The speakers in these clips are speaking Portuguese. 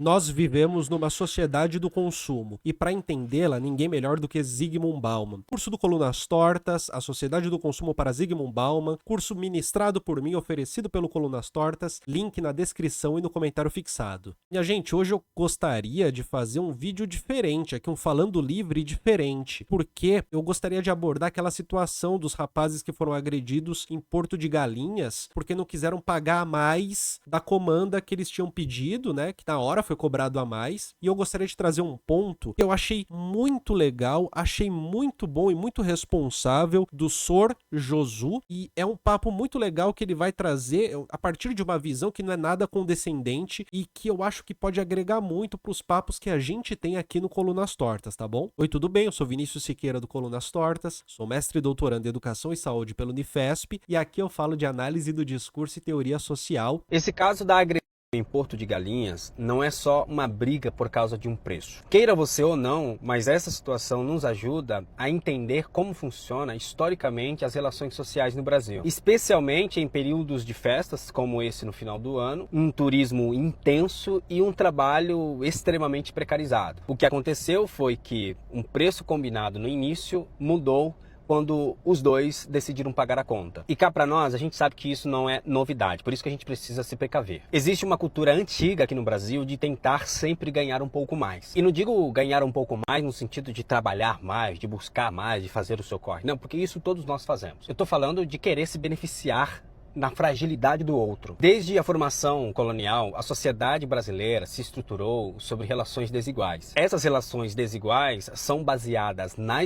Nós vivemos numa sociedade do consumo e para entendê-la, ninguém melhor do que Zygmunt Bauman. Curso do Colunas Tortas, a Sociedade do Consumo para Zygmunt Bauman, curso ministrado por mim, oferecido pelo Colunas Tortas, link na descrição e no comentário fixado. Minha gente, hoje eu gostaria de fazer um vídeo diferente, aqui um falando livre diferente, porque eu gostaria de abordar aquela situação dos rapazes que foram agredidos em Porto de Galinhas, porque não quiseram pagar a mais da comanda que eles tinham pedido, né, que na hora foi cobrado a mais, e eu gostaria de trazer um ponto que eu achei muito legal, achei muito bom e muito responsável do Sor Josu, e é um papo muito legal que ele vai trazer a partir de uma visão que não é nada condescendente e que eu acho que pode agregar muito para os papos que a gente tem aqui no Colunas Tortas, tá bom? Oi, tudo bem? Eu sou Vinícius Siqueira do Colunas Tortas, sou mestre e doutorando em Educação e Saúde pelo Unifesp, e aqui eu falo de análise do discurso e teoria social. Esse caso da agressão em Porto de Galinhas não é só uma briga por causa de um preço. Queira você ou não, mas essa situação nos ajuda a entender como funciona historicamente as relações sociais no Brasil. Especialmente em períodos de festas, como esse no final do ano, um turismo intenso e um trabalho extremamente precarizado. O que aconteceu foi que um preço combinado no início mudou quando os dois decidiram pagar a conta. E cá para nós, a gente sabe que isso não é novidade, por isso que a gente precisa se precaver. Existe uma cultura antiga aqui no Brasil de tentar sempre ganhar um pouco mais. E não digo ganhar um pouco mais no sentido de trabalhar mais, de buscar mais, de fazer o seu corre. Não, porque isso todos nós fazemos. Eu estou falando de querer se beneficiar na fragilidade do outro. Desde a formação colonial, a sociedade brasileira se estruturou sobre relações desiguais. Essas relações desiguais são baseadas na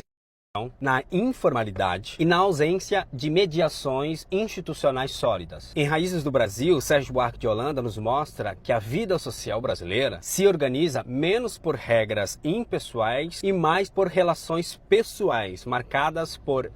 informalidade e na ausência de mediações institucionais sólidas. Em Raízes do Brasil, Sérgio Buarque de Holanda nos mostra que a vida social brasileira se organiza menos por regras impessoais e mais por relações pessoais, marcadas por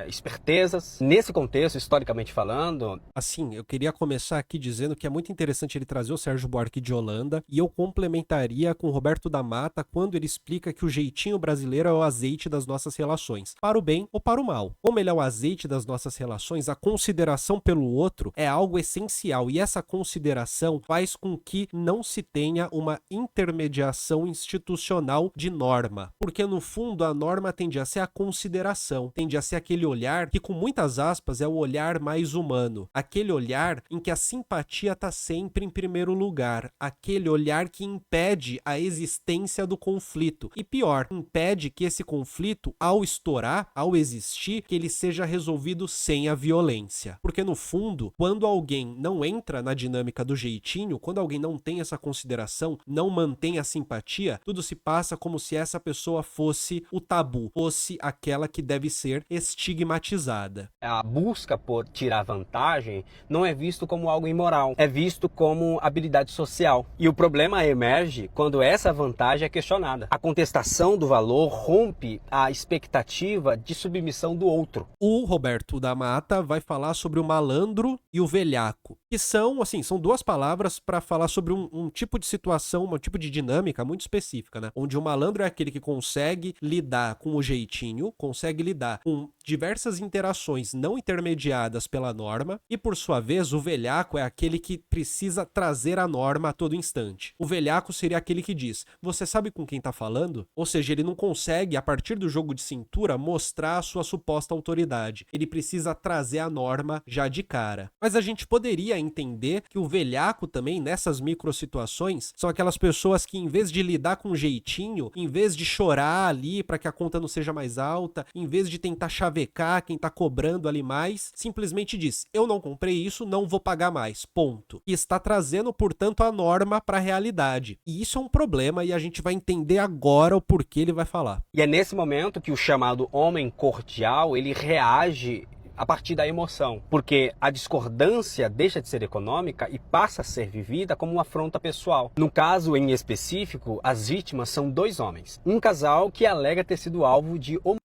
espertezas. Nesse contexto, historicamente falando... Assim, eu queria começar aqui dizendo que é muito interessante ele trazer o Sérgio Buarque de Holanda, e eu complementaria com o Roberto da Mata quando ele explica que o jeitinho brasileiro é o azeite das nossas relações, para o bem ou para o mal. Como ele é o azeite das nossas relações, a consideração pelo outro é algo essencial, e essa consideração faz com que não se tenha uma intermediação institucional de norma, porque no fundo a norma tende a ser a consideração, tende a ser aquele olhar que, com muitas aspas, é o olhar mais humano, aquele olhar em que a simpatia está sempre em primeiro lugar, aquele olhar que impede a existência do conflito e, pior, impede que esse conflito, ao estourar, ao existir, que ele seja resolvido sem a violência, porque no fundo, quando alguém não entra na dinâmica do jeitinho, quando alguém não tem essa consideração, não mantém a simpatia, tudo se passa como se essa pessoa fosse o tabu, fosse aquela que deve ser estigmatizada. A busca por tirar vantagem não é visto como algo imoral, é visto como habilidade social. E o problema emerge quando essa vantagem é questionada. A contestação do valor rompe a expectativa de submissão do outro. O Roberto da Mata vai falar sobre o malandro e o velhaco, que são, assim, são duas palavras para falar sobre um tipo de situação, um tipo de dinâmica muito específica, né? Onde o malandro é aquele que consegue lidar com o jeitinho, consegue lidar com diversas interações não intermediadas pela norma, e por sua vez o velhaco é aquele que precisa trazer a norma a todo instante. O velhaco seria aquele que diz: você sabe com quem tá falando? Ou seja, ele não consegue, a partir do jogo de cintura, mostrar a sua suposta autoridade. Ele precisa trazer a norma já de cara. Mas a gente poderia entender que o velhaco também, nessas microsituações, são aquelas pessoas que, em vez de lidar com jeitinho, em vez de chorar ali para que a conta não seja mais alta, em vez de tentar chavecar quem tá cobrando ali mais, simplesmente diz: eu não comprei isso, não vou pagar mais, ponto. E está trazendo, portanto, a norma para a realidade. E isso é um problema, e a gente vai entender agora o porquê ele vai falar. E é nesse momento que o chamado homem cordial, ele reage a partir da emoção, porque a discordância deixa de ser econômica e passa a ser vivida como uma afronta pessoal. No caso em específico, as vítimas são dois homens, um casal que alega ter sido alvo de homicídio.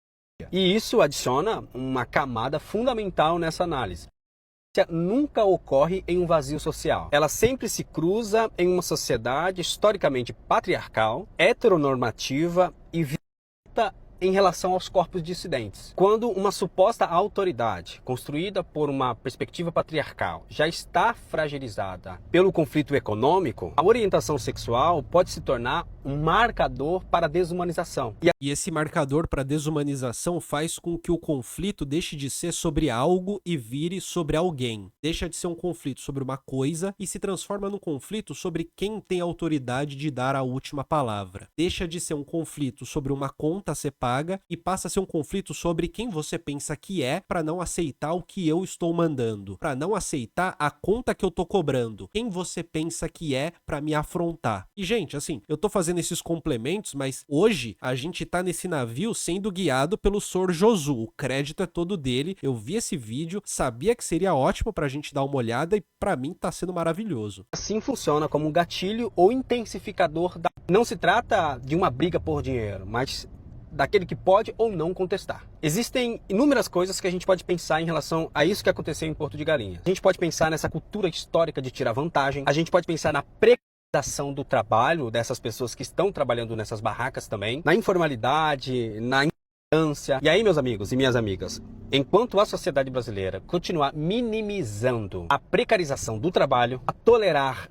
E isso adiciona uma camada fundamental nessa análise. Nunca ocorre em um vazio social. Ela sempre se cruza em uma sociedade historicamente patriarcal, heteronormativa e violenta em relação aos corpos dissidentes. Quando uma suposta autoridade, construída por uma perspectiva patriarcal, já está fragilizada pelo conflito econômico, a orientação sexual pode se tornar um marcador para a desumanização. E esse marcador para desumanização faz com que o conflito deixe de ser sobre algo e vire sobre alguém. Deixa de ser um conflito sobre uma coisa e se transforma num conflito sobre quem tem autoridade de dar a última palavra. Deixa de ser um conflito sobre uma conta a ser paga e passa a ser um conflito sobre quem você pensa que é para não aceitar o que eu estou mandando, para não aceitar a conta que eu tô cobrando. Quem você pensa que é para me afrontar. E gente, assim, eu tô fazendo esses complementos, mas hoje a gente tá nesse navio sendo guiado pelo Sor Josu. O crédito é todo dele. Eu vi esse vídeo, sabia que seria ótimo pra gente dar uma olhada e pra mim tá sendo maravilhoso. Assim funciona como um gatilho ou intensificador da... Não se trata de uma briga por dinheiro, mas daquele que pode ou não contestar. Existem inúmeras coisas que a gente pode pensar em relação a isso que aconteceu em Porto de Galinhas. A gente pode pensar nessa cultura histórica de tirar vantagem, a gente pode pensar na precarização do trabalho dessas pessoas que estão trabalhando nessas barracas também, na informalidade, na ignorância. E aí, meus amigos e minhas amigas, enquanto a sociedade brasileira continuar minimizando a precarização do trabalho, a tolerar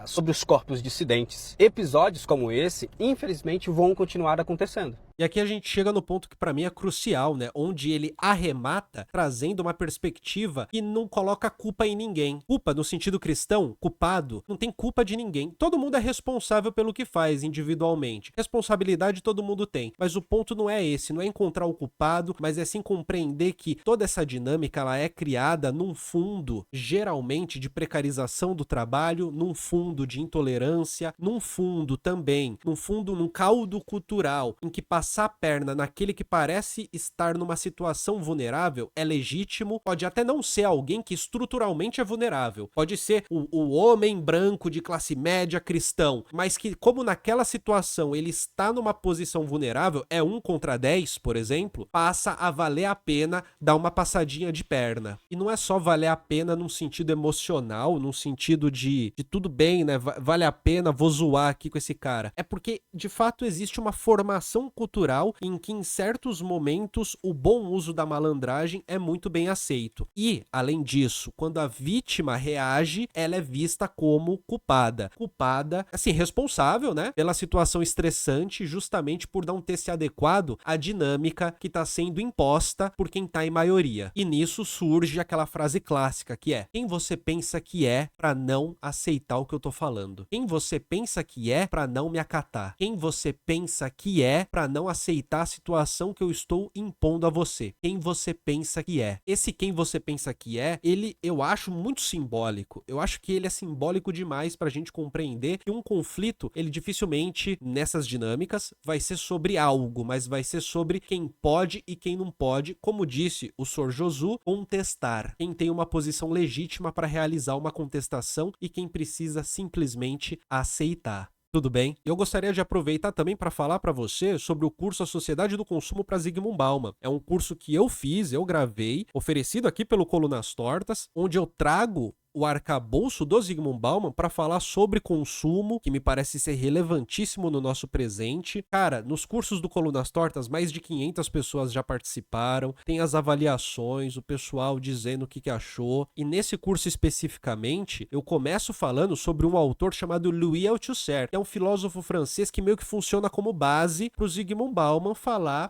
sobre os corpos dissidentes, episódios como esse, infelizmente, vão continuar acontecendo. E aqui a gente chega no ponto que pra mim é crucial, né? Onde ele arremata trazendo uma perspectiva e não coloca culpa em ninguém. Culpa no sentido cristão, culpado, não tem culpa de ninguém. Todo mundo é responsável pelo que faz individualmente. Responsabilidade todo mundo tem. Mas o ponto não é esse, não é encontrar o culpado, mas é sim compreender que toda essa dinâmica ela é criada num fundo, geralmente, de precarização do trabalho, num fundo de intolerância, num fundo também, num caldo cultural em que passar a perna naquele que parece estar numa situação vulnerável é legítimo, pode até não ser alguém que estruturalmente é vulnerável, pode ser o homem branco de classe média cristão, mas que como naquela situação ele está numa posição vulnerável, é 1 contra 10, por exemplo, passa a valer a pena dar uma passadinha de perna. E não é só valer a pena num sentido emocional, num sentido de tudo bem, né, vale a pena, vou zoar aqui com esse cara. É porque, de fato, existe uma formação cultural em que, em certos momentos, o bom uso da malandragem é muito bem aceito. E, além disso, quando a vítima reage, ela é vista como culpada. Culpada, assim, responsável, né, pela situação estressante, justamente por não ter se adequado à dinâmica que está sendo imposta por quem está em maioria. E nisso surge aquela frase clássica que é: quem você pensa que é para não aceitar o que eu tô falando? Quem você pensa que é para não me acatar? Quem você pensa que é para não aceitar a situação que eu estou impondo a você? Quem você pensa que é? Esse quem você pensa que é, ele eu acho muito simbólico. Eu acho que ele é simbólico demais pra gente compreender que um conflito, ele dificilmente nessas dinâmicas vai ser sobre algo, mas vai ser sobre quem pode e quem não pode, como disse o Sor Josu, contestar. Quem tem uma posição legítima para realizar uma contestação e quem precisa simplesmente aceitar. Tudo bem? Eu gostaria de aproveitar também para falar para você sobre o curso A Sociedade do Consumo para Zygmunt Bauman. É um curso que eu fiz, eu gravei, oferecido aqui pelo Colunas Tortas, onde eu trago o arcabouço do Zygmunt Bauman para falar sobre consumo, que me parece ser relevantíssimo no nosso presente. Cara, nos cursos do Colunas Tortas, mais de 500 pessoas já participaram, tem as avaliações, o pessoal dizendo o que achou, e nesse curso especificamente, eu começo falando sobre um autor chamado Louis Althusser, que é um filósofo francês que meio que funciona como base para o Zygmunt Bauman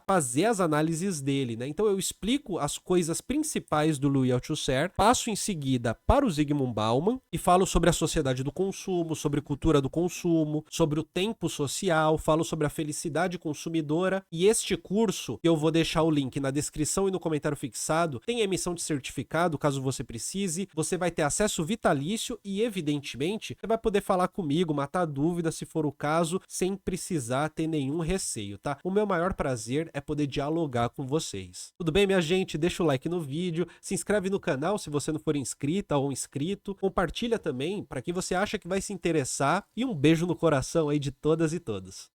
fazer as análises dele, né? Então eu explico as coisas principais do Louis Althusser, passo em seguida para o Zygmunt Bauman e falo sobre a sociedade do consumo, sobre cultura do consumo, sobre o tempo social, falo sobre a felicidade consumidora. E este curso, eu vou deixar o link na descrição e no comentário fixado, tem emissão de certificado caso você precise, você vai ter acesso vitalício e evidentemente você vai poder falar comigo, matar dúvidas se for o caso, sem precisar ter nenhum receio, tá? O meu maior prazer é poder dialogar com vocês. Tudo bem, minha gente? Deixa o like no vídeo, se inscreve no canal se você não for inscrita ou inscrito, compartilha também para quem você acha que vai se interessar e um beijo no coração aí de todas e todos.